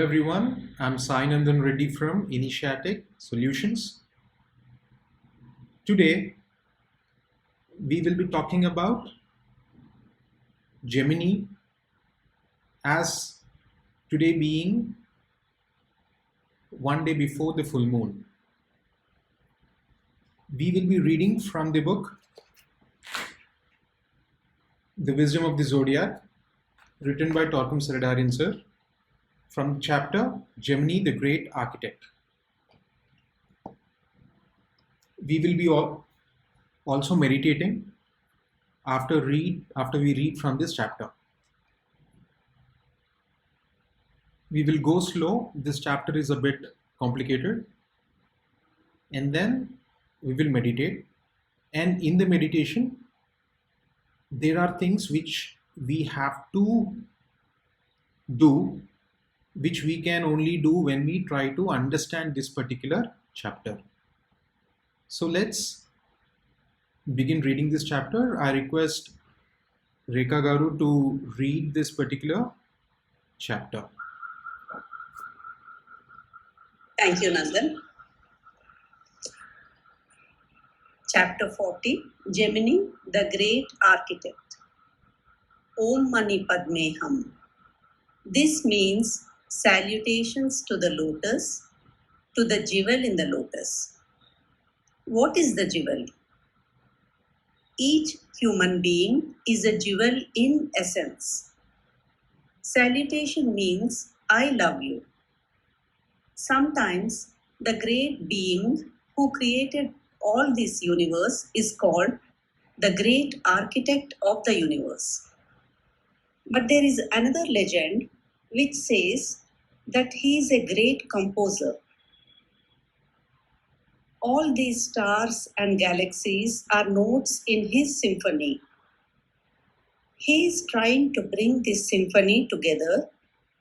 everyone, I'm Sai Nandan Reddy from Initiatic Solutions. Today, we will be talking about Gemini, as today being one day before the full moon. We will be reading from the book The Wisdom of the Zodiac, written by Torkum Saradarian sir, from the chapter Gemini, the Great Architect. We will be also meditating after we read from this chapter. We will go slow. This chapter is a bit complicated, and then we will meditate. And in the meditation, there are things which we have to do, which we can only do when we try to understand this particular chapter. So let's begin reading this chapter. I request Rekha Garu to read this particular chapter. Thank you, Nandan. Chapter 40, Gemini, the Great Architect. Om Mani Padme Hum. This means salutations to the lotus, to the jewel in the lotus. What is the jewel? Each human being is a jewel in essence. Salutation means I love you. Sometimes the great being who created all this universe is called the great architect of the universe. But there is another legend which says that he is a great composer. All these stars and galaxies are notes in his symphony. He is trying to bring this symphony together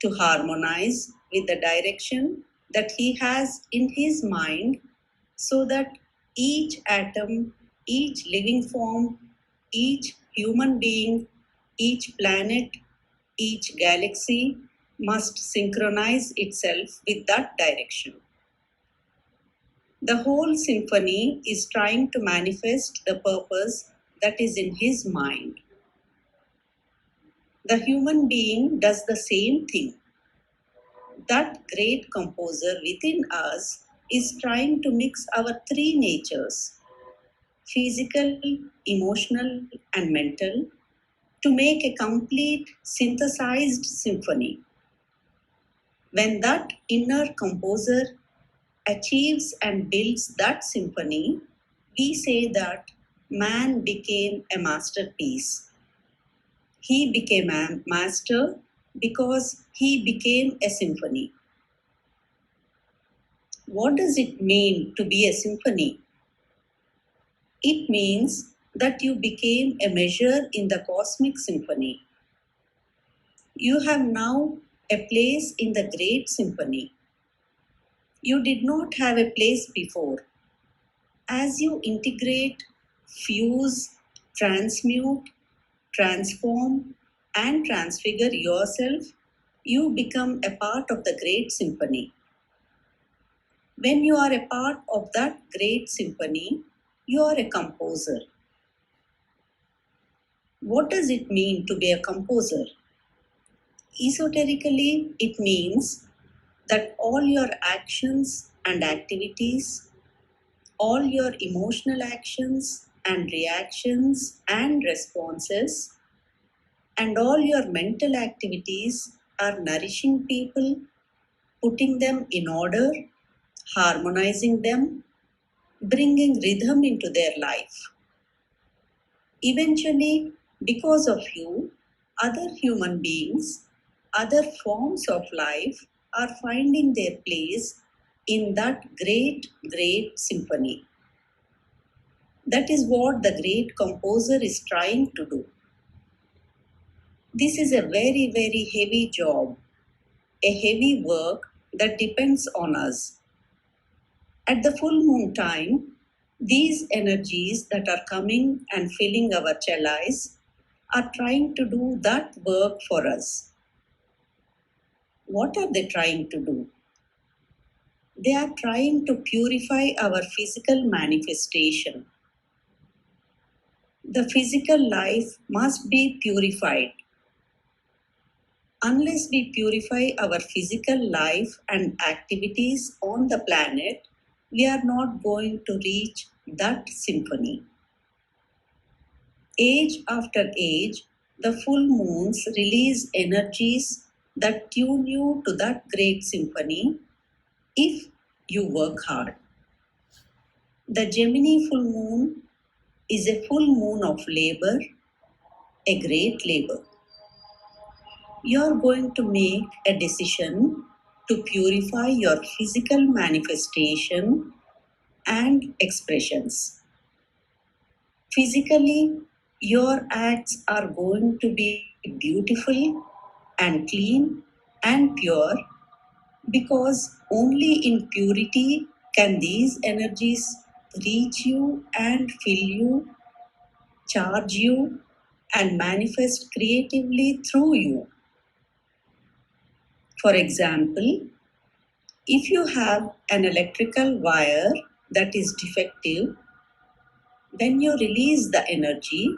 to harmonize with the direction that he has in his mind, so that each atom, each living form, each human being, each planet, each galaxy must synchronize itself with that direction. The whole symphony is trying to manifest the purpose that is in his mind. The human being does the same thing. That great composer within us is trying to mix our three natures, physical, emotional, and mental, to make a complete synthesized symphony. When that inner composer achieves and builds that symphony, we say that man became a masterpiece. He became a master because he became a symphony. What does it mean to be a symphony? It means that you became a measure in the cosmic symphony. You have now a place in the great symphony. You did not have a place before. As you integrate, fuse, transmute, transform, and transfigure yourself, you become a part of the great symphony. When you are a part of that great symphony, you are a composer. What does it mean to be a composer? Esoterically, it means that all your actions and activities, all your emotional actions and reactions and responses, and all your mental activities are nourishing people, putting them in order, harmonizing them, bringing rhythm into their life. Eventually, because of you, other human beings, other forms of life are finding their place in that great, great symphony. That is what the great composer is trying to do. This is a very, very heavy job, a heavy work that depends on us. At the full moon time, these energies that are coming and filling our chalice are trying to do that work for us. What are they trying to do? They are trying to purify our physical manifestation. The physical life must be purified. Unless we purify our physical life and activities on the planet, we are not going to reach that symphony. Age after age, the full moons release energies that tune you to that great symphony if you work hard. The Gemini full moon is a full moon of labor, a great labor. You are going to make a decision to purify your physical manifestation and expressions. Physically, your acts are going to be beautiful and clean and pure because only in purity can these energies reach you and fill you, charge you, and manifest creatively through you. For example, if you have an electrical wire that is defective, when you release the energy,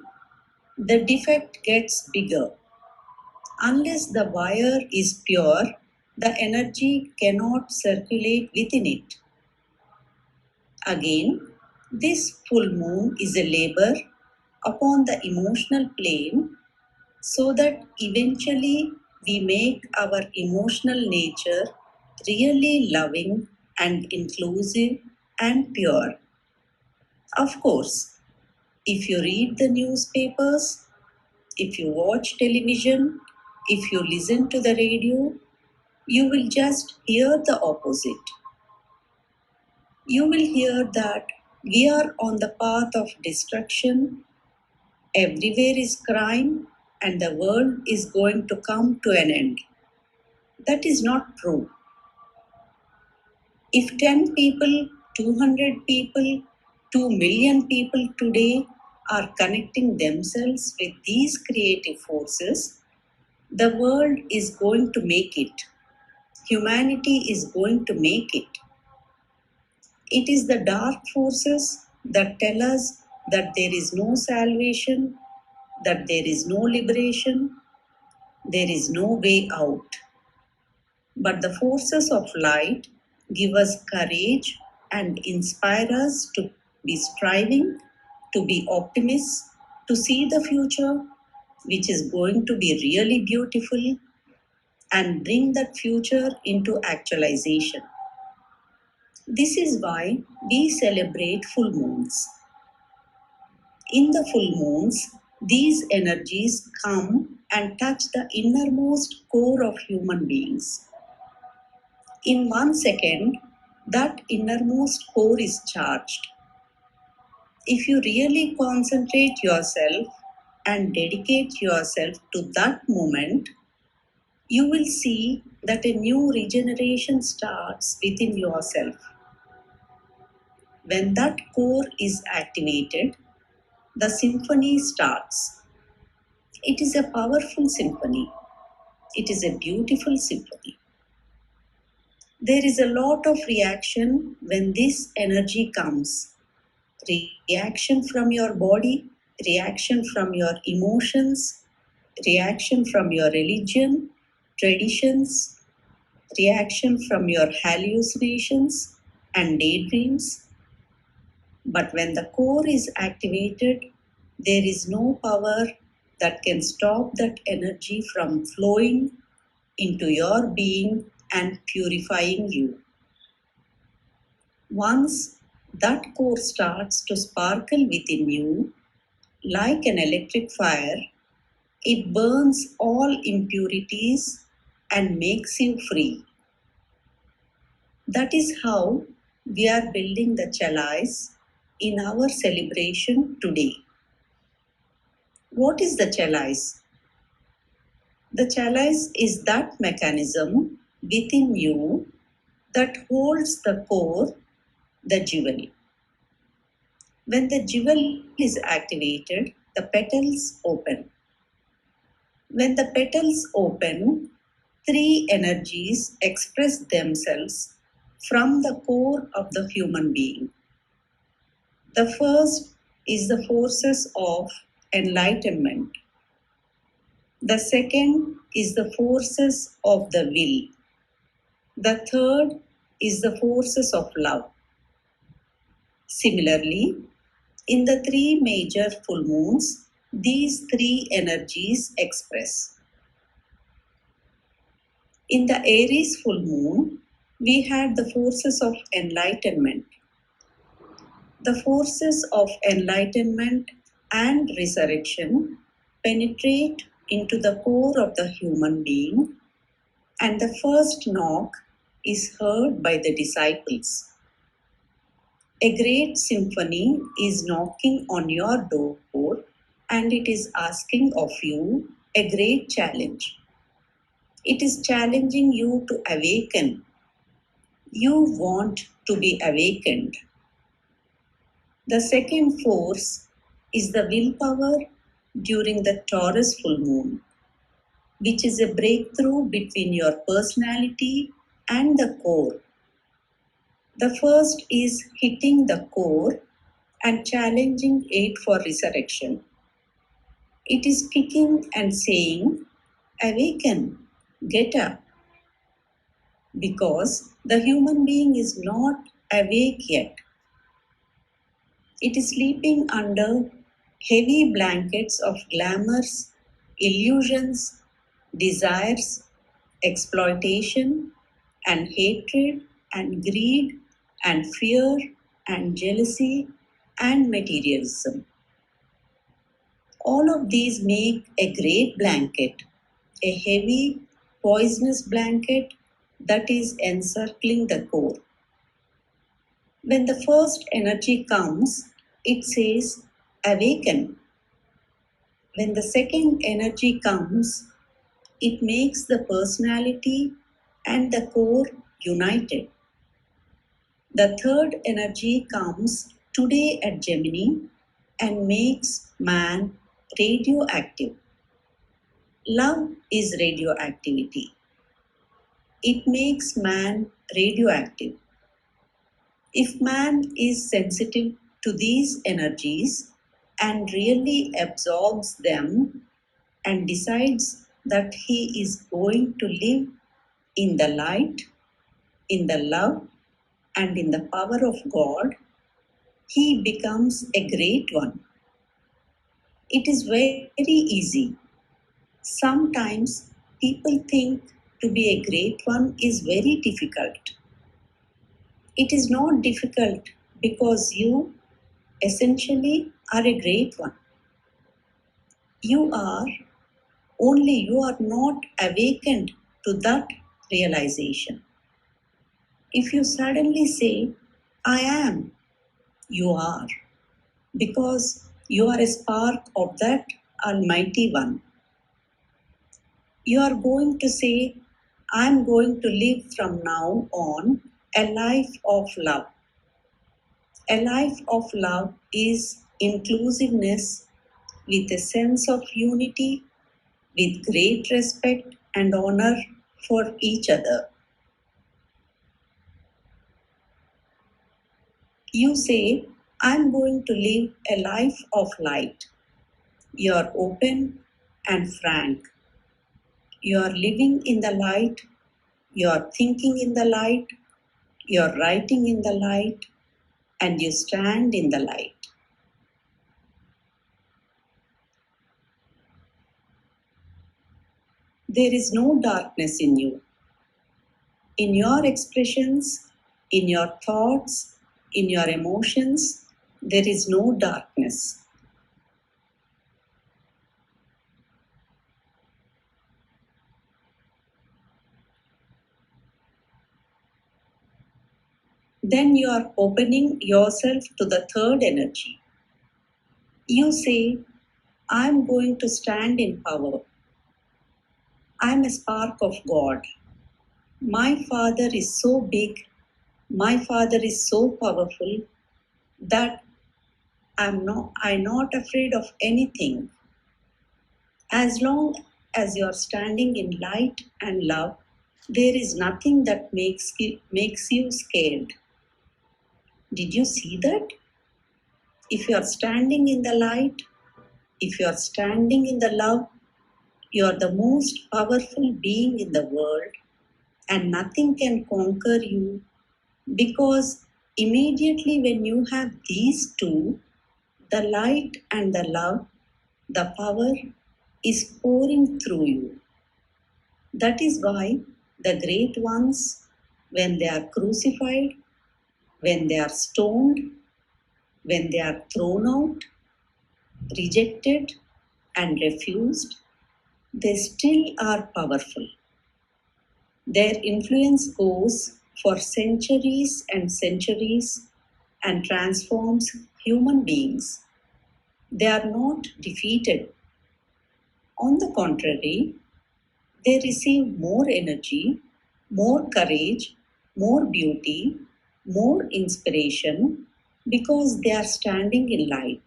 the defect gets bigger. Unless the wire is pure, the energy cannot circulate within it. Again, this full moon is a labor upon the emotional plane so that eventually we make our emotional nature really loving and inclusive and pure. Of course, if you read the newspapers, if you watch television, if you listen to the radio, you will just hear the opposite. You will hear that we are on the path of destruction, everywhere is crime, and the world is going to come to an end. That is not true. If 10 people, 200 people, 2 million people today are connecting themselves with these creative forces, the world is going to make it. Humanity is going to make it. It is the dark forces that tell us that there is no salvation, that there is no liberation, there is no way out. But the forces of light give us courage and inspire us to be striving, to be optimists, to see the future, which is going to be really beautiful, and bring that future into actualization. This is why we celebrate full moons. In the full moons, these energies come and touch the innermost core of human beings. In 1 second, that innermost core is charged. If you really concentrate yourself and dedicate yourself to that moment, you will see that a new regeneration starts within yourself. When that core is activated, the symphony starts. It is a powerful symphony. It is a beautiful symphony. There is a lot of reaction when this energy comes. Reaction from your body, reaction from your emotions, reaction from your religion, traditions, reaction from your hallucinations and daydreams. But when the core is activated, there is no power that can stop that energy from flowing into your being and purifying you. Once that core starts to sparkle within you, like an electric fire, it burns all impurities and makes you free. That is how we are building the chalice in our celebration today. What is the chalice? The chalice is that mechanism within you that holds the core, the jewel. When the jewel is activated, the petals open. When the petals open, three energies express themselves from the core of the human being. The first is the forces of enlightenment. The second is the forces of the will. The third is the forces of love. Similarly, in the three major full moons, these three energies express. In the Aries full moon, we had the forces of enlightenment. The forces of enlightenment and resurrection penetrate into the core of the human being, and the first knock is heard by the disciples. A great symphony is knocking on your door, and it is asking of you a great challenge. It is challenging you to awaken. You want to be awakened. The second force is the willpower during the Taurus full moon, which is a breakthrough between your personality and the core. The first is hitting the core and challenging it for resurrection. It is kicking and saying, awaken, get up. Because the human being is not awake yet. It is sleeping under heavy blankets of glamours, illusions, desires, exploitation, and hatred, and greed, and fear, and jealousy, and materialism. All of these make a great blanket, a heavy, poisonous blanket that is encircling the core. When the first energy comes, it says, awaken. When the second energy comes, it makes the personality and the core united. The third energy comes today at Gemini and makes man radioactive. Love is radioactivity. It makes man radioactive. If man is sensitive to these energies and really absorbs them and decides that he is going to live in the light, in the love, and in the power of God, he becomes a great one. It is very easy. Sometimes people think to be a great one is very difficult. It is not difficult because you essentially are a great one. You are, only you are not awakened to that realization. If you suddenly say, I am, you are, because you are a spark of that Almighty One. You are going to say, I am going to live from now on a life of love. A life of love is inclusiveness with a sense of unity, with great respect and honor for each other. You say, I'm going to live a life of light. You are open and frank. You are living in the light. You are thinking in the light. You are writing in the light. And you stand in the light. There is no darkness in you. In your expressions, in your thoughts, in your emotions, there is no darkness. Then you are opening yourself to the third energy. You say, I'm going to stand in power. I'm a spark of God. My Father is so big, my Father is so powerful that I'm not afraid of anything. As long as you are standing in light and love, there is nothing that makes you scared. Did you see that? If you are standing in the light, if you are standing in the love, you are the most powerful being in the world, and nothing can conquer you, because immediately when you have these two, the light and the love, the power is pouring through you. That is why the great ones, when they are crucified, when they are stoned, when they are thrown out, rejected, and refused, they still are powerful. Their influence goes for centuries and centuries and transforms human beings. They are not defeated. On the contrary, they receive more energy, more courage, more beauty, more inspiration because they are standing in light.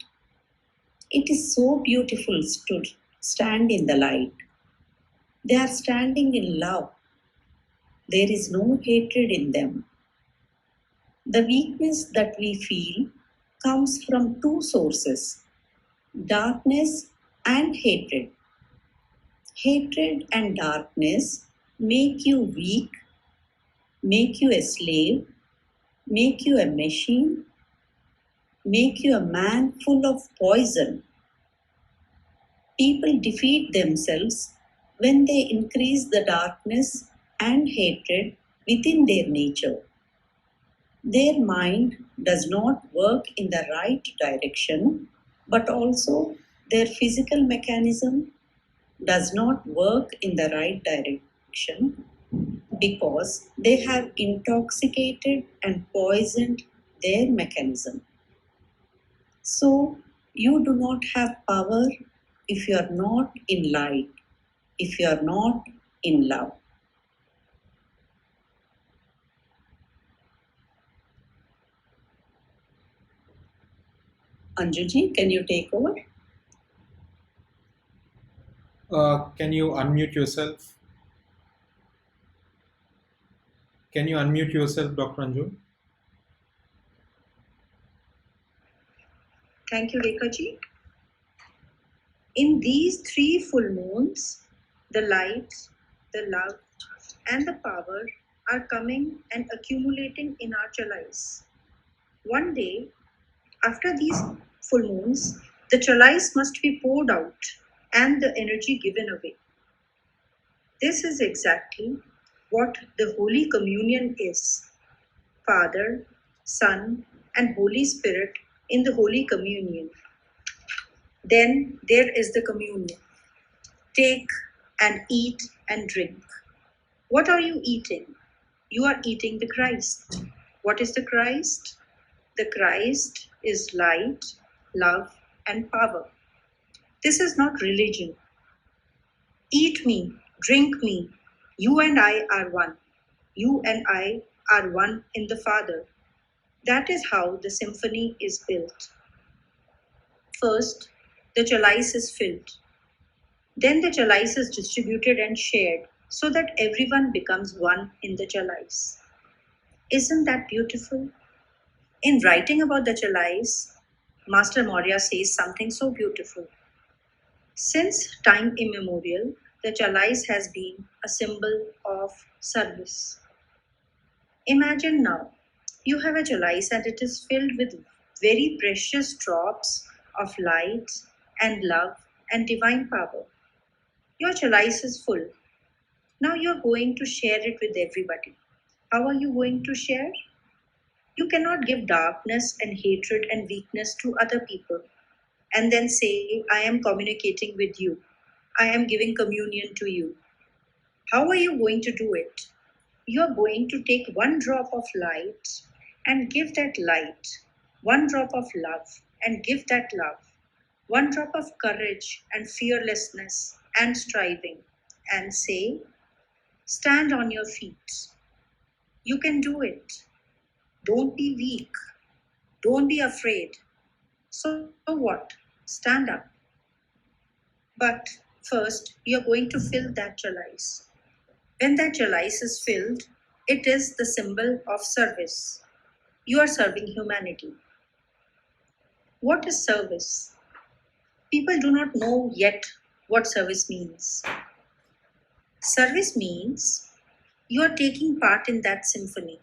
It is so beautiful to stand in the light. They are standing in love. There is no hatred in them. The weakness that we feel comes from two sources: darkness and hatred. Hatred and darkness make you weak, make you a slave, make you a machine, make you a man full of poison. People defeat themselves when they increase the darkness and hatred within their nature. Their mind does not work in the right direction, but also their physical mechanism does not work in the right direction because they have intoxicated and poisoned their mechanism. So, you do not have power if you are not in light, if you are not in love. Anjuji, can you take over? Can you unmute yourself? Can you unmute yourself, Dr. Anju? Thank you, Rekhaji. In these three full moons, the light, the love, and the power are coming and accumulating in our chalice. One day, after these full moons, the chalice must be poured out and the energy given away. This is exactly what the Holy Communion is: Father, Son, and Holy Spirit in the Holy Communion. Then there is the communion. Take and eat and drink. What are you eating? You are eating the Christ. What is the Christ? The Christ is light, love, and power. This is not religion. Eat me, drink me. You and I are one. You and I are one in the Father. That is how the symphony is built. First, the chalice is filled. Then the chalice is distributed and shared so that everyone becomes one in the chalice. Isn't that beautiful? In writing about the chalice, Master Maurya says something so beautiful. Since time immemorial, the chalice has been a symbol of service. Imagine now, you have a chalice and it is filled with very precious drops of light and love and divine power. Your chalice is full. Now you're going to share it with everybody. How are you going to share? You cannot give darkness and hatred and weakness to other people and then say, I am communicating with you. I am giving communion to you. How are you going to do it? You are going to take one drop of light and give that light, one drop of love and give that love, one drop of courage and fearlessness and striving, and say, stand on your feet. You can do it. Don't be weak. Don't be afraid. So what? Stand up. But First, you're going to fill that chalice. When that chalice is filled, it is the symbol of service. You are serving humanity. What is service? People do not know yet what service means. Service means you are taking part in that symphony.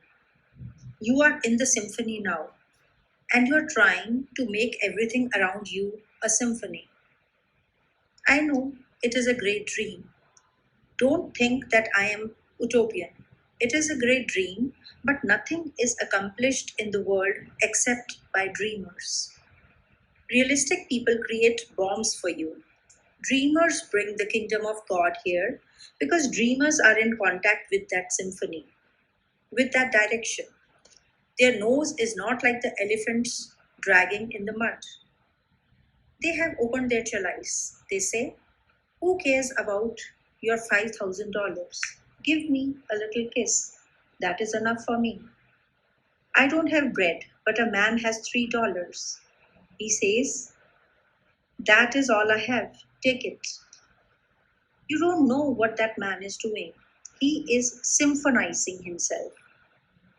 You are in the symphony now, and you are trying to make everything around you a symphony. I know it is a great dream. Don't think that I am utopian. It is a great dream, but nothing is accomplished in the world except by dreamers. Realistic people create bombs for you. Dreamers bring the kingdom of God here because dreamers are in contact with that symphony, with that direction. Their nose is not like the elephants dragging in the mud. They have opened their chalice. They say, who cares about your $5,000? Give me a little kiss. That is enough for me. I don't have bread, but a man has $3. He says, that is all I have. Take it. You don't know what that man is doing. He is symphonizing himself.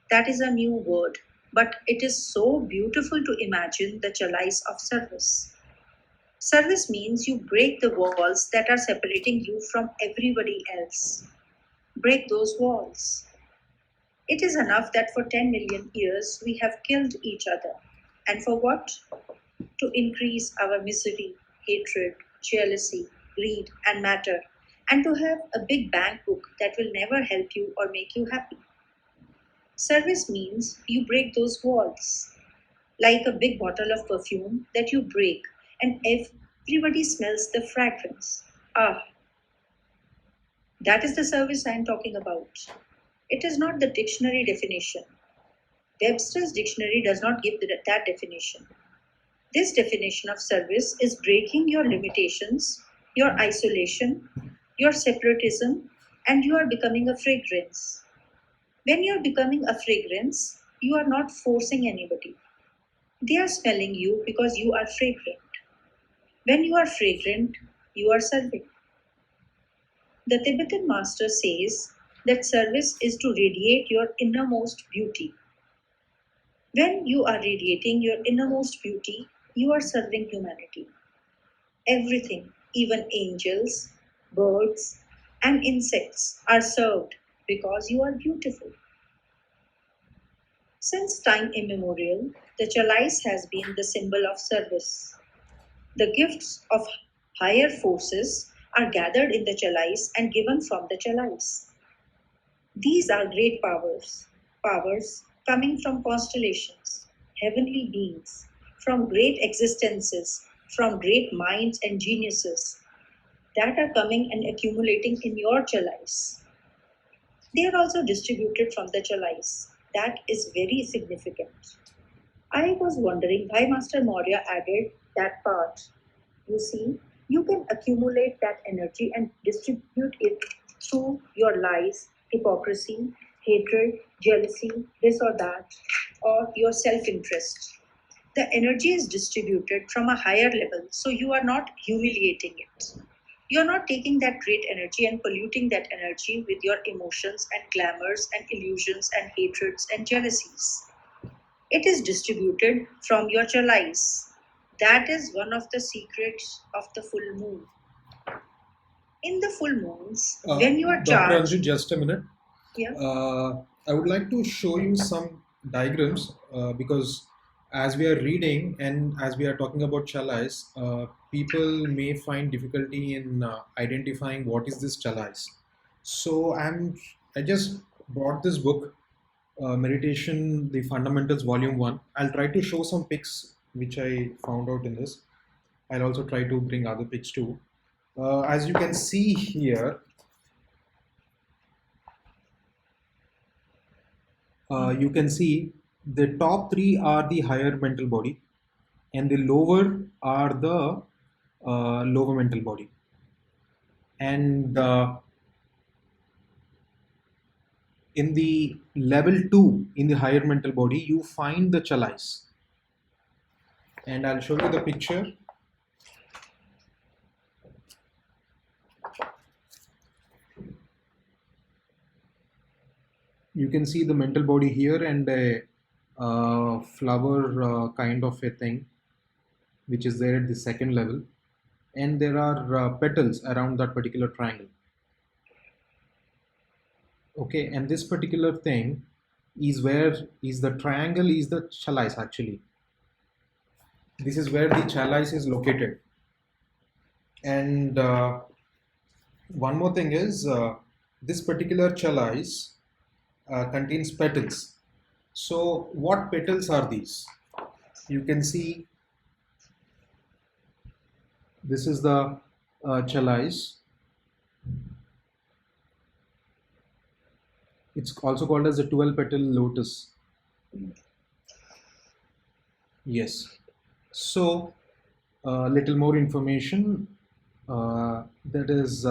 That is a new word, but it is so beautiful to imagine the chalice of service. Service means you break the walls that are separating you from everybody else. Break those walls. It is enough that for 10 million years we have killed each other. And for what? To increase our misery, hatred, jealousy, greed, and matter, and to have a big bank book that will never help you or make you happy. Service means you break those walls, like a big bottle of perfume that you break, and everybody smells the fragrance. Ah, that is the service I am talking about. It is not the dictionary definition. Webster's dictionary does not give that definition. This definition of service is breaking your limitations, your isolation, your separatism, and you are becoming a fragrance. When you are becoming a fragrance, you are not forcing anybody. They are smelling you because you are fragrant. When you are fragrant, you are serving. The Tibetan master says that service is to radiate your innermost beauty. When you are radiating your innermost beauty, you are serving humanity. Everything, even angels, birds, and insects, are served because you are beautiful. Since time immemorial, the chalice has been the symbol of service. The gifts of higher forces are gathered in the chalice and given from the chalice. These are great powers, powers coming from constellations, heavenly beings, from great existences, from great minds and geniuses that are coming and accumulating in your chalice. They are also distributed from the chalice. That is very significant. I was wondering why Master Maurya added that part. You see, you can accumulate that energy and distribute it through your lies, hypocrisy, hatred, jealousy, this or that, or your self interest. The energy is distributed from a higher level, so you are not humiliating it. You're not taking that great energy and polluting that energy with your emotions and glamours and illusions and hatreds and jealousies. It is distributed from your chalice. That is one of the secrets of the full moon. In the full moons, when you are Dr. charged, Anju, just a minute. yeah, I would like to show you some diagrams because as we are reading and as we are talking about chalice, people may find difficulty in identifying what is this chalice. So I just brought this book, Meditation, the Fundamentals, Volume 1. I'll try to show some pics which I found out in this. I'll also try to bring other pics too. As you can see here, you can see the top three are the higher mental body and the lower are the lower mental body. And in the level 2, in the higher mental body, you find the chalice. And I'll show you the picture. You can see the mental body here and a flower kind of a thing which is there at the second level, and there are petals around that particular triangle. Okay, and this particular thing is where is the triangle is the chalice actually. This is where the chalice is located. And one more thing is this particular chalice contains petals. So what petals are these? You can see this is the chalice. It's also called as the 12 petal lotus. Yes. So little more information. That is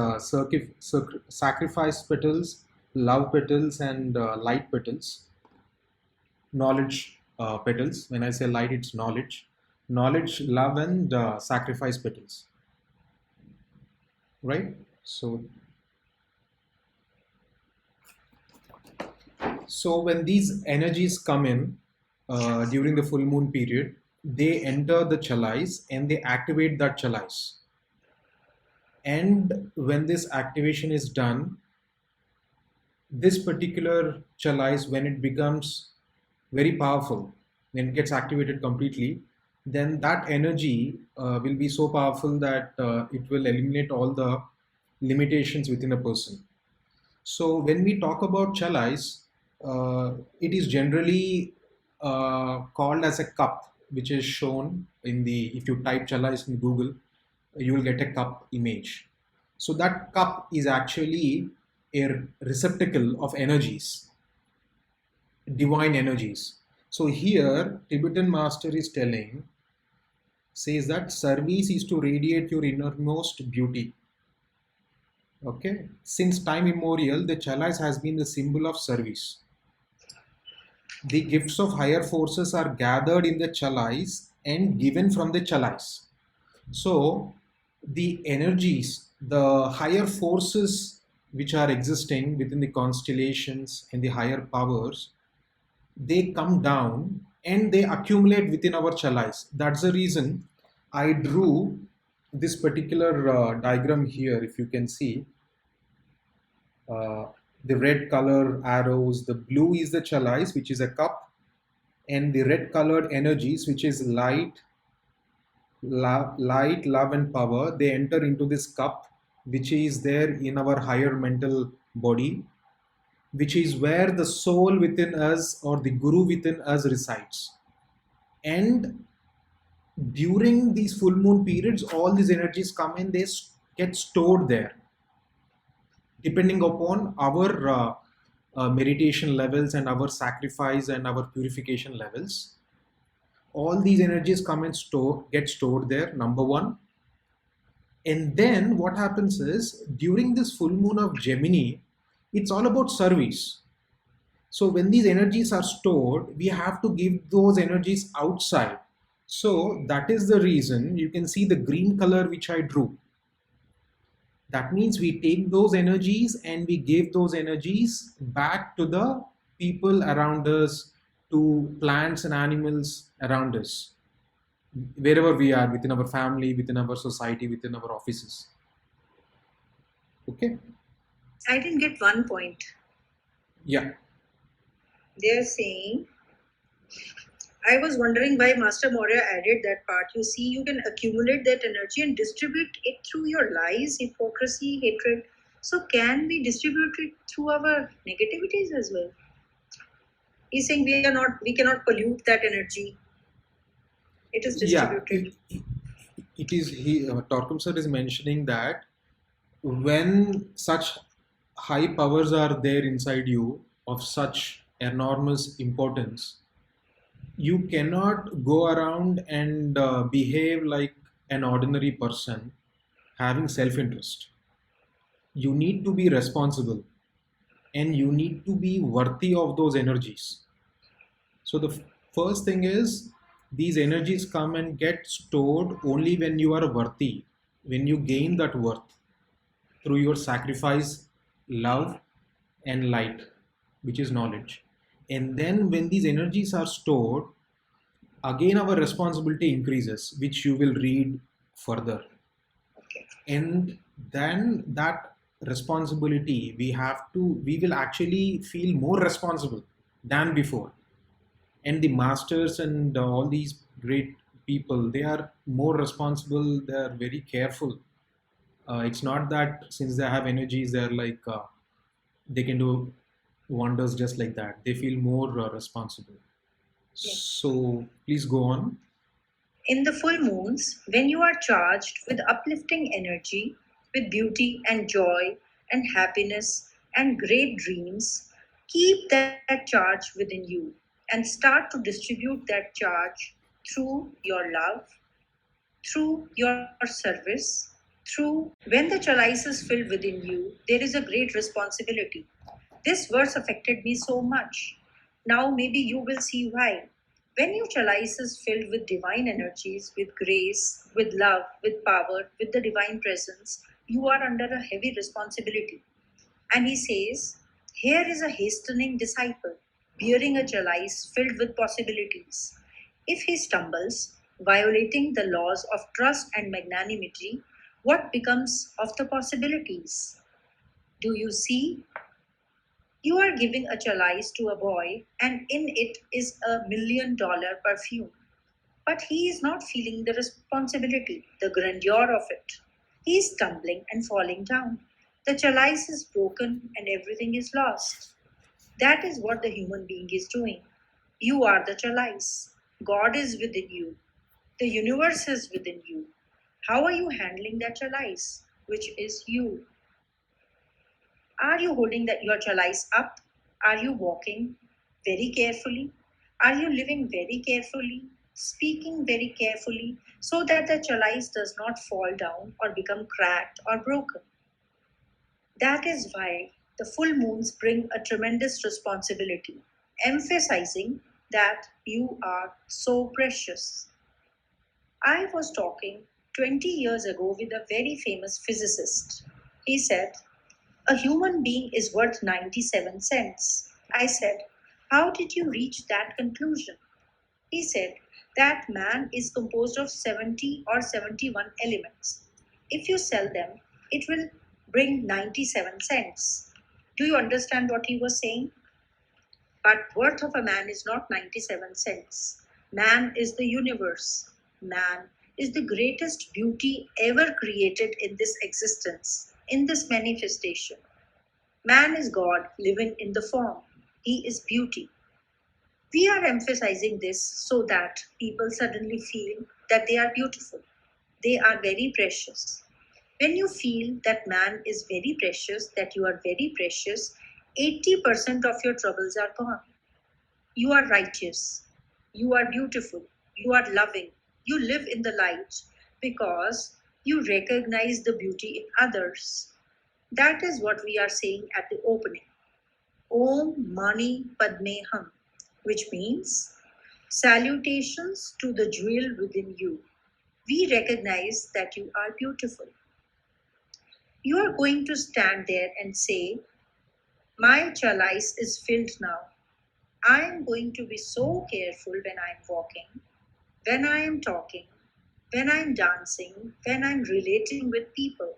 sacrifice petals, love petals, and light petals. Knowledge petals. When I say light, it's knowledge. Knowledge, love, and sacrifice petals. Right? So when these energies come in during the full moon period, they enter the chalice and they activate that chalice. And when this activation is done, this particular chalice, when it becomes very powerful, when it gets activated completely, then that energy will be so powerful that it will eliminate all the limitations within a person. So when we talk about chalice, it is generally called as a cup, which is shown in the, if you type chalice in Google, you will get a cup image. So that cup is actually a receptacle of energies, divine energies. So here, Tibetan master is telling, says that service is to radiate your innermost beauty. Okay, since time immemorial, the chalice has been the symbol of service. The gifts of higher forces are gathered in the chalice and given from the chalice. So the energies, the higher forces which are existing within the constellations and the higher powers, they come down and they accumulate within our chalice. That's the reason I drew this particular diagram here. If you can see, the red color arrows, the blue is the chalice, which is a cup, and the red colored energies, which is light, love, and power, they enter into this cup, which is there in our higher mental body, which is where the soul within us or the guru within us resides. And during these full moon periods, all these energies come and they get stored there, depending upon our meditation levels and our sacrifice and our purification levels. All these energies come and get stored there, number one. And then what happens is, during this full moon of Gemini, it's all about service. So when these energies are stored, we have to give those energies outside. So that is the reason you can see the green color which I drew. That means we take those energies and we give those energies back to the people around us, to plants and animals around us, wherever we are, within our family, within our society, within our offices. Okay? I didn't get one point. Yeah. They're saying, I was wondering why Master Maurya added that part. You see, you can accumulate that energy and distribute it through your lies, hypocrisy, hatred. So can we distribute it through our negativities as well? He's saying we cannot pollute that energy. It is distributed. Yeah, it is. Torkum sir is mentioning that when such high powers are there inside you of such enormous importance, you cannot go around and behave like an ordinary person having self-interest. You need to be responsible and you need to be worthy of those energies. So the first thing is, these energies come and get stored only when you are worthy, when you gain that worth through your sacrifice, love, and light. which is knowledge. And then when these energies are stored, again our responsibility increases, which you will read further. Okay. And then that responsibility, we will actually feel more responsible than before. And the masters and all these great people, they are more responsible, they are very careful. It's not that since they have energies, they're like they can do wonders just like that. They feel more responsible. Yes. So please go on. In the full moons, when you are charged with uplifting energy, with beauty and joy and happiness and great dreams, keep that charge within you and start to distribute that charge through your love, through your service, through when the chalice is filled within you, there is a great responsibility. This verse affected me so much. Now, maybe you will see why. When your chalice is filled with divine energies, with grace, with love, with power, with the divine presence, you are under a heavy responsibility. And he says, here is a hastening disciple, bearing a chalice filled with possibilities. If he stumbles, violating the laws of trust and magnanimity, what becomes of the possibilities? Do you see? You are giving a chalice to a boy, and in it is $1 million perfume. But he is not feeling the responsibility, the grandeur of it. He is stumbling and falling down. The chalice is broken and everything is lost. That is what the human being is doing. You are the chalice. God is within you. The universe is within you. How are you handling that chalice, which is you? Are you holding your chalice up? Are you walking very carefully? Are you living very carefully? Speaking very carefully so that the chalice does not fall down or become cracked or broken? That is why the full moons bring a tremendous responsibility, emphasizing that you are so precious. I was talking 20 years ago with a very famous physicist. He said, a human being is worth 97 cents. I said, how did you reach that conclusion? He said, that man is composed of 70 or 71 elements. If you sell them, it will bring 97 cents. Do you understand what he was saying? But worth of a man is not 97 cents. Man is the universe. Man is the greatest beauty ever created in this existence, in this manifestation. Man is God living in the form. He is beauty. We are emphasizing this so that people suddenly feel that they are beautiful. They are very precious. When you feel that man is very precious, that you are very precious, 80% of your troubles are gone. You are righteous. You are beautiful. You are loving. You live in the light because you recognize the beauty in others. That is what we are saying at the opening. Om Mani Padme Hum, which means salutations to the jewel within you. We recognize that you are beautiful. You are going to stand there and say, my chalice is filled now. I am going to be so careful when I am walking, when I am talking, when I am dancing, when I am relating with people.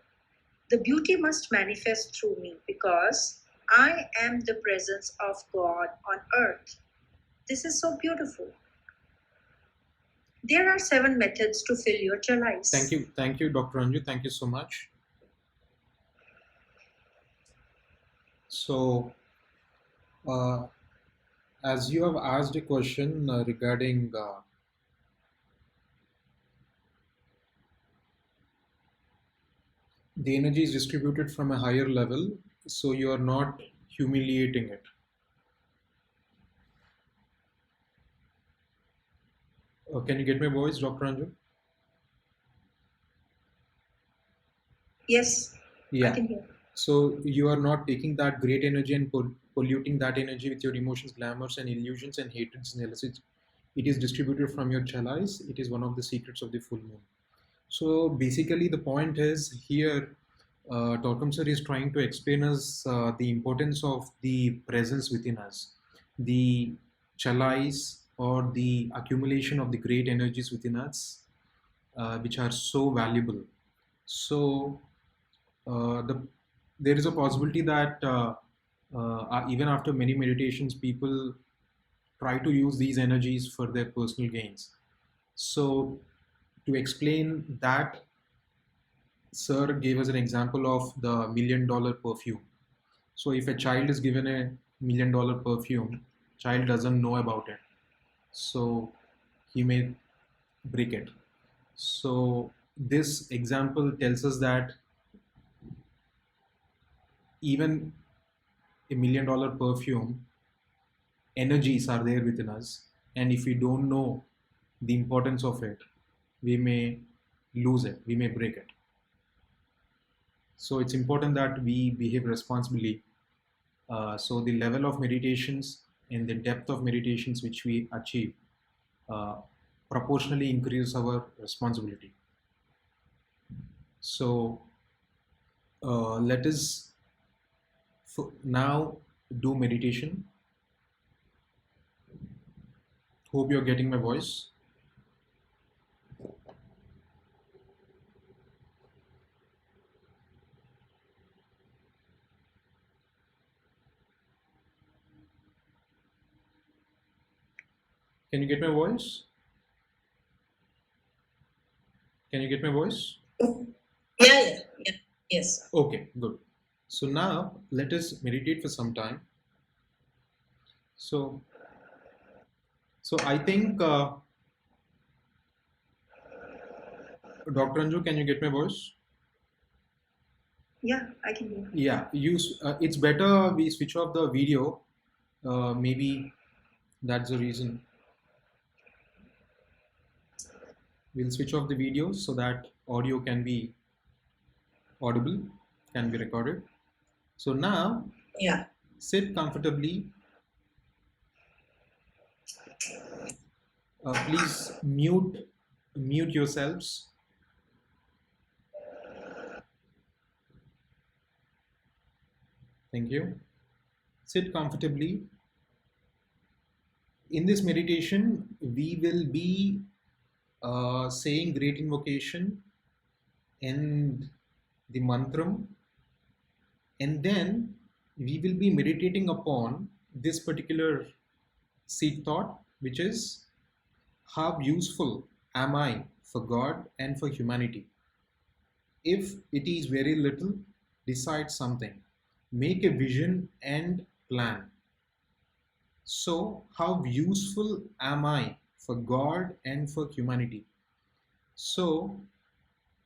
The beauty must manifest through me because I am the presence of God on earth. This is so beautiful. There are 7 methods to fill your chalice. Thank you, Dr. Anju. Thank you so much. So, as you have asked a question regarding the energy is distributed from a higher level, so you are not humiliating it. Can you get my voice, Dr. Anju? Yes, Yeah. I can hear. So you are not taking that great energy and polluting that energy with your emotions, glamours, and illusions and hatreds and jealousies. It is distributed from your chalice. It is one of the secrets of the full moon. So basically, the point is here Torkum sir is trying to explain us the importance of the presence within us, the chalice or the accumulation of the great energies within us, which are so valuable. So there is a possibility that even after many meditations, people try to use these energies for their personal gains. So to explain that, sir gave us an example of the $1 million perfume. So if a child is given a $1 million perfume, child doesn't know about it, so he may break it. So this example tells us that even a $1 million perfume, energies are there within us, and if we don't know the importance of it, we may lose it, we may break it. So it's important that we behave responsibly. So the level of meditations and the depth of meditations which we achieve uh, proportionally increase our responsibility. So let us now do meditation. Hope you're getting my voice. Can you get my voice? Can you get my voice? Yeah. Yes. Okay, good. So now let us meditate for some time. So I think, Dr. Anju, can you get my voice? Yeah, I can hear. Yeah, it's better we switch off the video. Maybe that's the reason. We'll switch off the video so that audio can be audible, can be recorded. So now, Yeah. sit comfortably. Please mute yourselves. Thank you. Sit comfortably. In this meditation, we will be saying great invocation and the mantram, and then we will be meditating upon this particular seed thought, which is, how useful am I for God and for humanity? If it is very little, decide something, make a vision and plan. So how useful am I for God and for humanity? So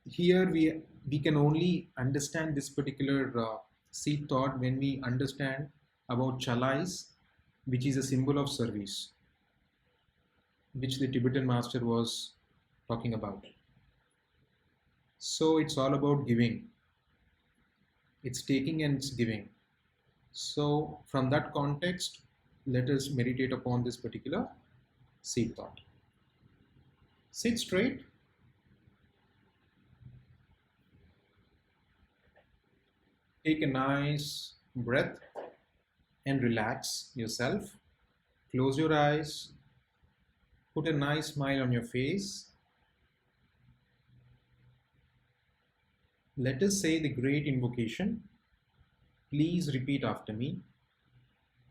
here we can only understand this particular seed thought when we understand about Chalice, which is a symbol of service, which the Tibetan master was talking about. So it's all about giving. It's taking and it's giving. So from that context, let us meditate upon this particular seed thought. Sit straight. Take a nice breath and relax yourself. Close your eyes. Put a nice smile on your face. Let us say the great invocation. Please repeat after me.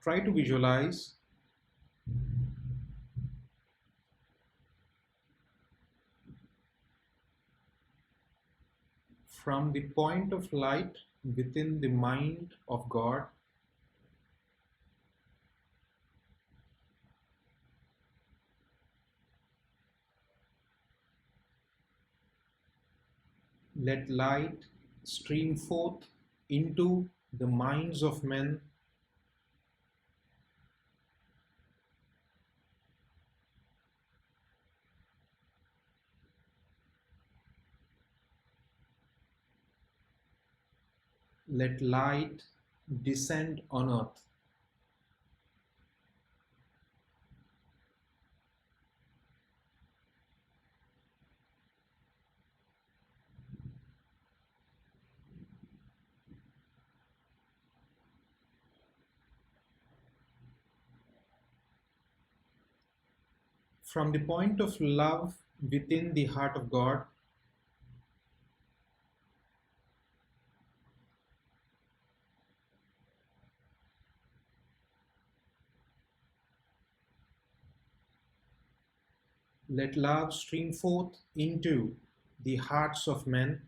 Try to visualize from the point of light within the mind of God. Let light stream forth into the minds of men. Let light descend on earth. From the point of love within the heart of God, let love stream forth into the hearts of men.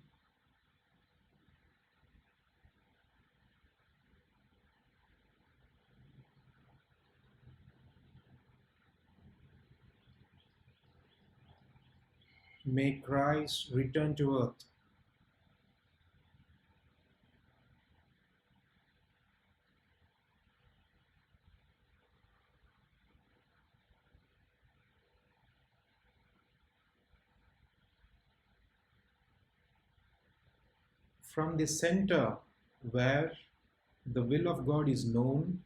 May Christ return to earth. From the center where the will of God is known,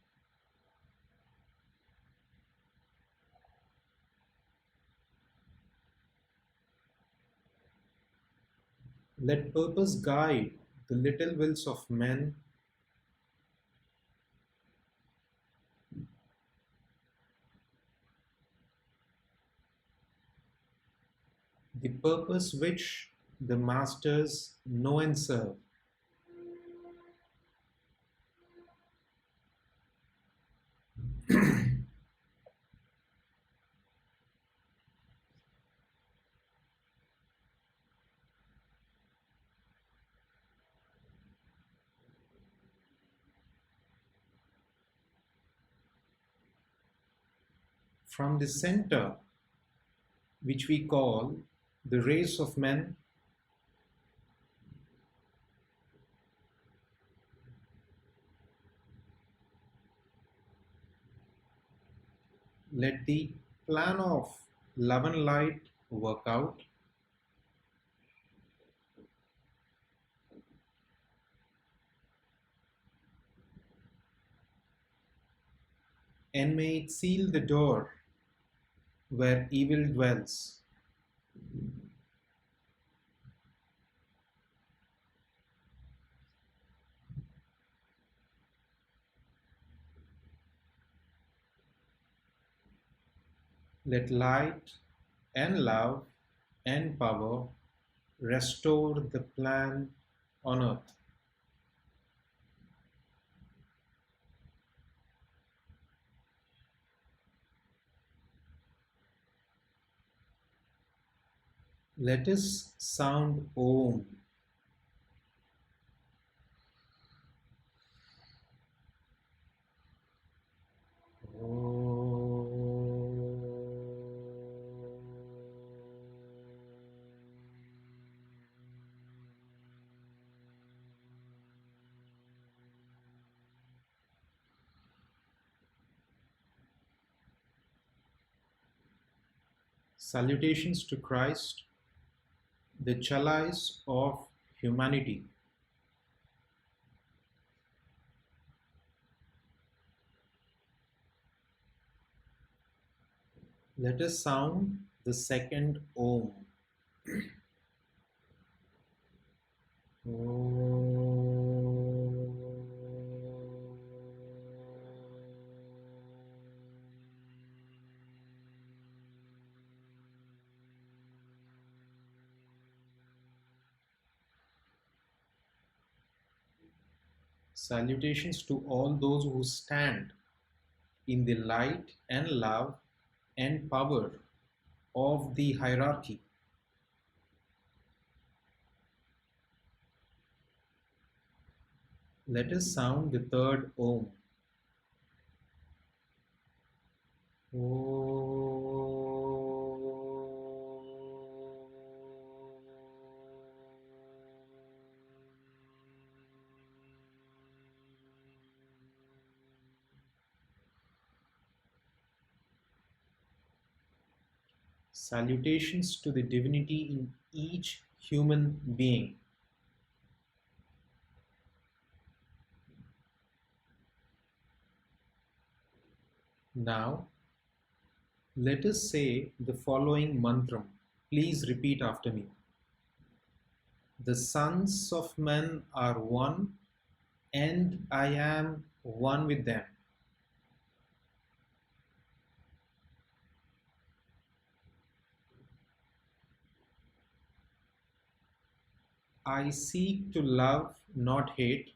let purpose guide the little wills of men. The purpose which the masters know and serve. From the center, which we call the race of men, let the plan of love and light work out. And may it seal the door where evil dwells. Let light and love and power restore the plan on earth. Let us sound Om. Salutations to Christ, the Chalice of humanity. Let us sound the second Om. Salutations to all those who stand in the light and love and power of the hierarchy. Let us sound the third Om. Salutations to the divinity in each human being. Now, let us say the following mantram. Please repeat after me. The sons of men are one, and I am one with them. I seek to love, not hate.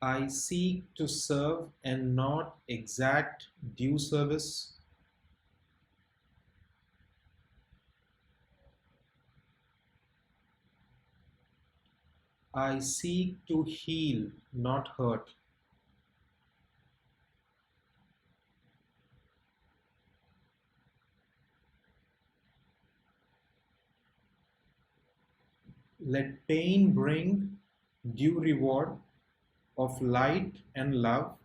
I seek to serve and not exact due service. I seek to heal, not hurt. Let pain bring due reward of light and love.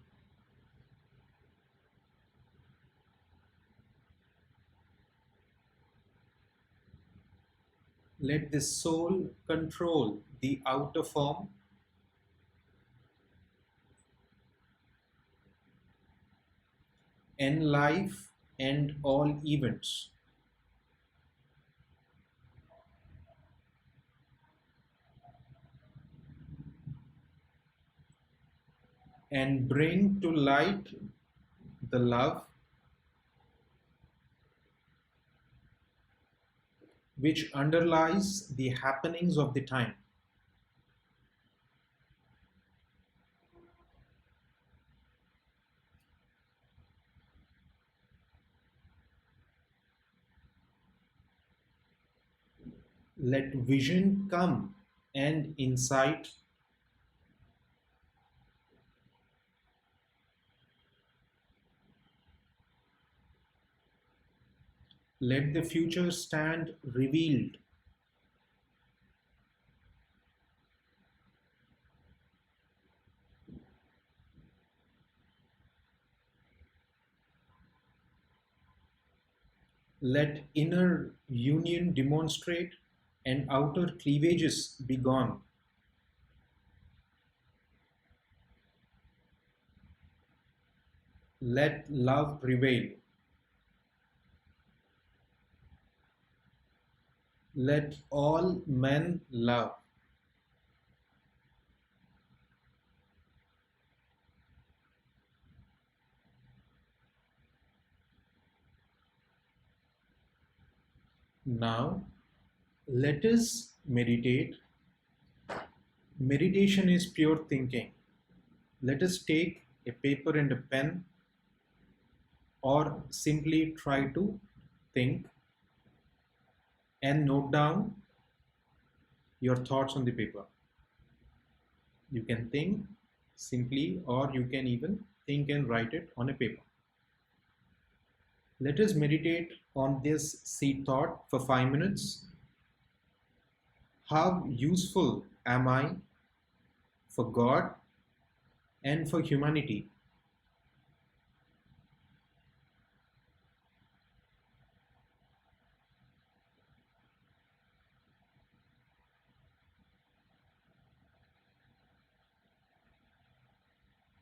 Let the soul control the outer form. End life and all events. And bring to light the love which underlies the happenings of the time. Let vision come and insight. Let the future stand revealed. Let inner union demonstrate and outer cleavages be gone. Let love prevail. Let all men love. Now, let us meditate. Meditation is pure thinking. Let us take a paper and a pen, or simply try to think and note down your thoughts on the paper. You can think simply, or you can even think and write it on a paper. Let us meditate on this seed thought for 5 minutes. How useful am I for God and for humanity?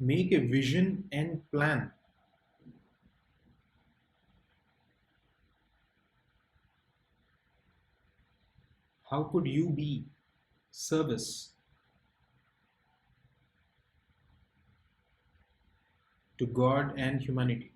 Make a vision and plan. How could you be service to God and humanity?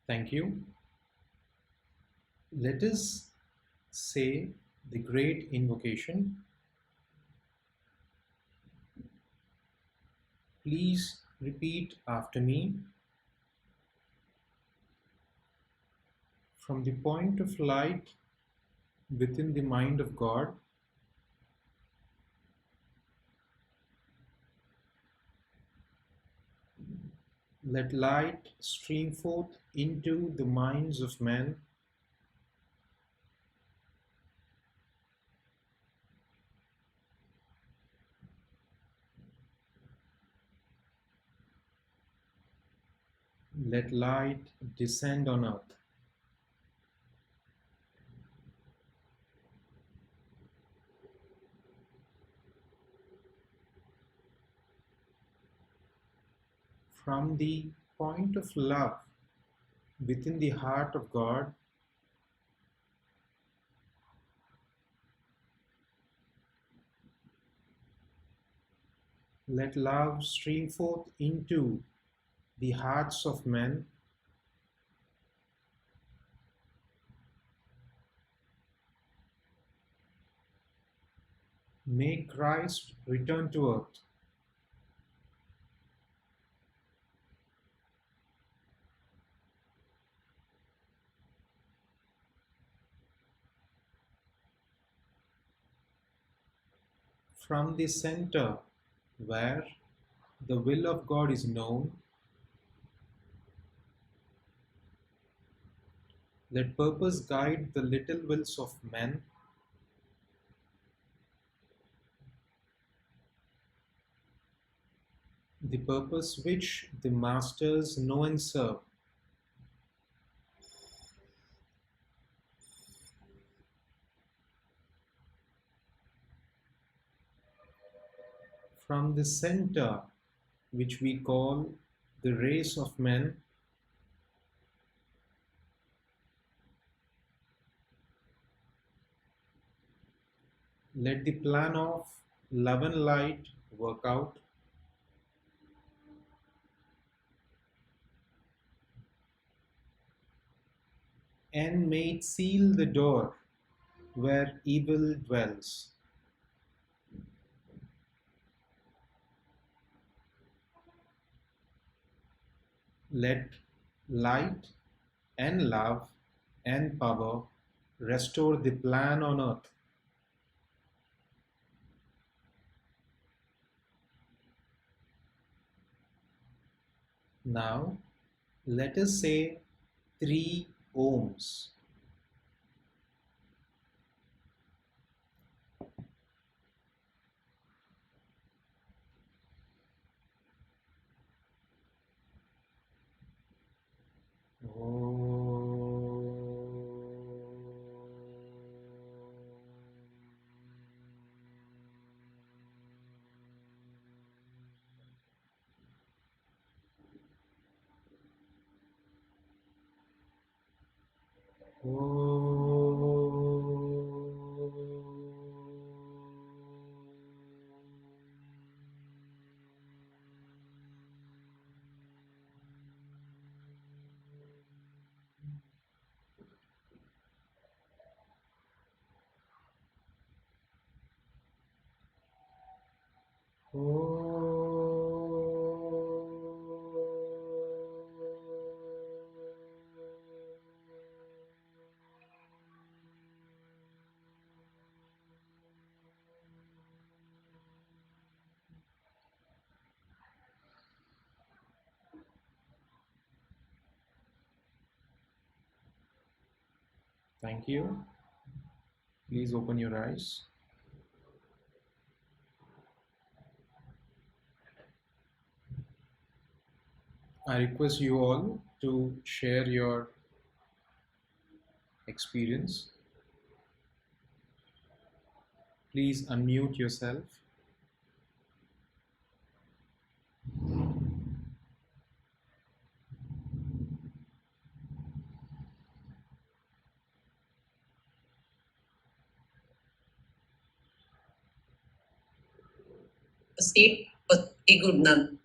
Thank you. Let us say the great invocation. Please repeat after me. From the point of light within the mind of God, let light stream forth into the minds of men. Let light descend on earth. From the point of love within the heart of God, let love stream forth into the hearts of men. May Christ return to earth. From the center where the will of God is known, let purpose guide the little wills of men. The purpose which the masters know and serve. From the center which we call the race of men, let the plan of love and light work out. And may it seal the door where evil dwells. Let light and love and power restore the plan on earth. Now, let us say 3 ohms. Thank you. Please open your eyes. I request you all to share your experience. Please unmute yourself. Seat was very good, Nan.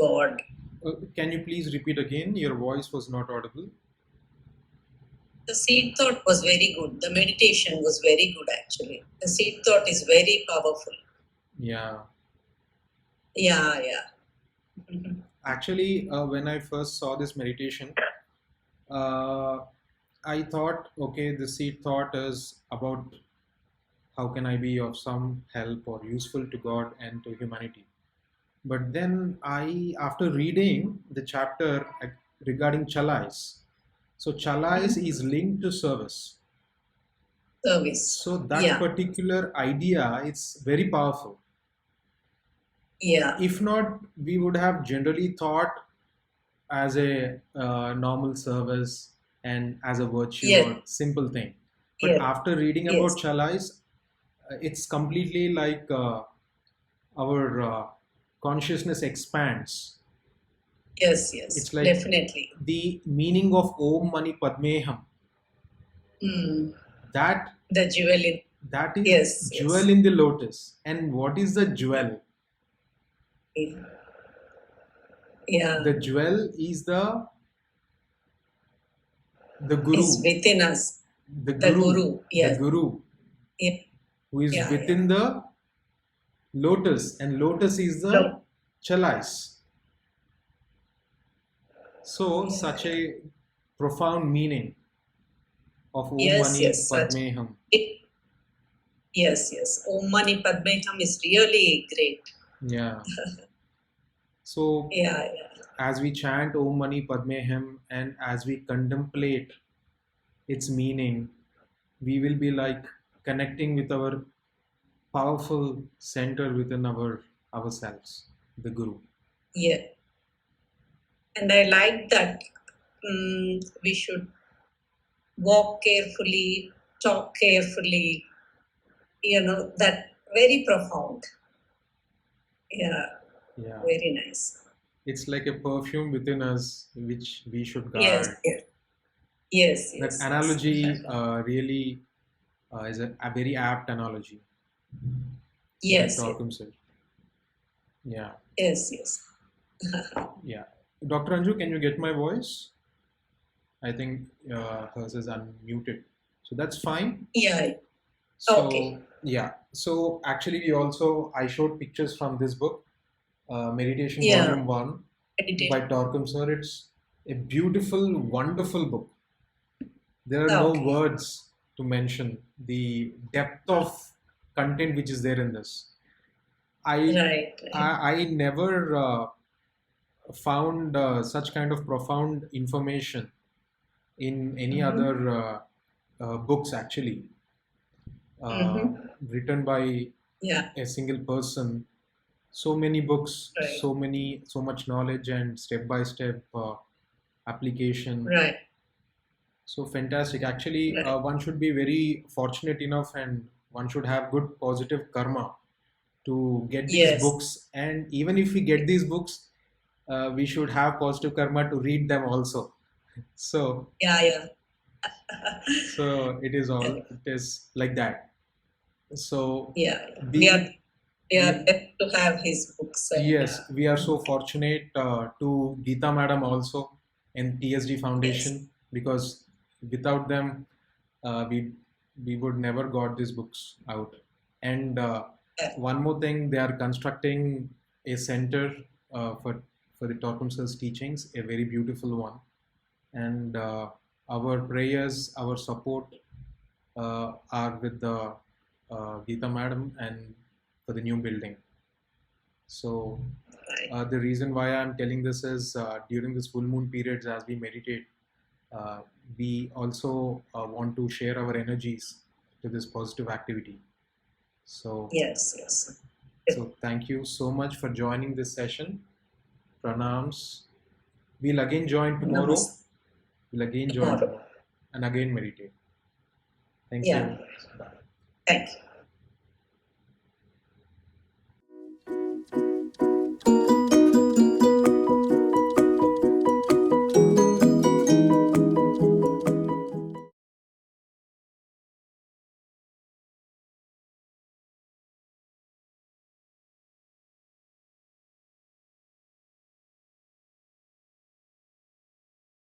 God. Can you please repeat again? Your voice was not audible. The seed thought was very good. The meditation was very good, actually. The seed thought is very powerful. Yeah. Yeah, yeah. Mhm. Actually, when I first saw this meditation, uh, I thought, okay, the seed thought is about how can I be of some help or useful to God and to humanity. But then after reading the chapter regarding Chalice, so Chalice is linked to service. Service. So that Yeah, particular idea, it's very powerful. yeah, If not, we would have generally thought as a normal service and as a virtue yes, or simple thing. But yes, after reading yes, about Chalice, it's completely like our consciousness expands. yes, yes, It's like definitely. the meaning of Om Mani Padmeham. Mm. That The jewel in, that is yes, jewel yes. in the lotus. And what is the jewel? Yeah, The jewel is the is guru, within us. the The guru, Guru, the yes. guru Yeah, who is yeah, yeah. within the lotus, and lotus is the Lo- chalice. So, yeah, such yeah. a profound meaning of Om Yes, Mani yes, such. Padmeham. It, yes, yes. Om Mani Padmeham is really great. Yeah. So, Yeah, yeah. as we chant Om Mani Padmeham and as we contemplate its meaning, we will be like connecting with our powerful center within ourselves, the Guru. Yeah. And I like that we should walk carefully, talk carefully, that very profound. Yeah, Yeah. very nice. It's like a perfume within us which we should Yes, guard. yes, yes, That yes, yes. analogy really is a very apt analogy that Yes, yes, Torkum said. Yeah, yes, yes. yeah. Dr. Anju, can you get my voice? I think hers is unmuted. So that's fine. Yeah, So, okay. yeah. So actually, I showed pictures from this book, Meditation Yeah, Volume 1 by meditation. Torkum sir. It's a beautiful, wonderful book. There are no Okay. words to mention the depth of content which is there in this. I Right, right. I never found such kind of profound information in any Mm-hmm. other books actually uh, Mm-hmm. written by Yeah, a single person. So many books, right, so much knowledge and step by step application. right, So fantastic. Actually, right. one should be very fortunate enough and one should have good positive karma to get these Yes. books. And even if we get these books, we should have positive karma to read them also. So, Yeah, yeah. so it is like that. So, Yeah. we, We are we blessed to have his books and yes, we are so fortunate to Geeta Madam also and TSD yes. Foundation because without them, we would never got these books out. And Yeah. one more thing, they are constructing a center for the Torkum Sir's teachings, a very beautiful one. And our prayers, our support are with the Geeta Madam and for the new building. So Right. the reason why I'm telling this is during this full moon periods, as we meditate, uh, we also want to share our energies to this positive activity. So, Yes, yes. so thank you so much for joining this session. Pranams. We'll again join tomorrow. Namaste. We'll again join Tomorrow. tomorrow and again meditate. Thank Yeah. you. Bye. Thank you.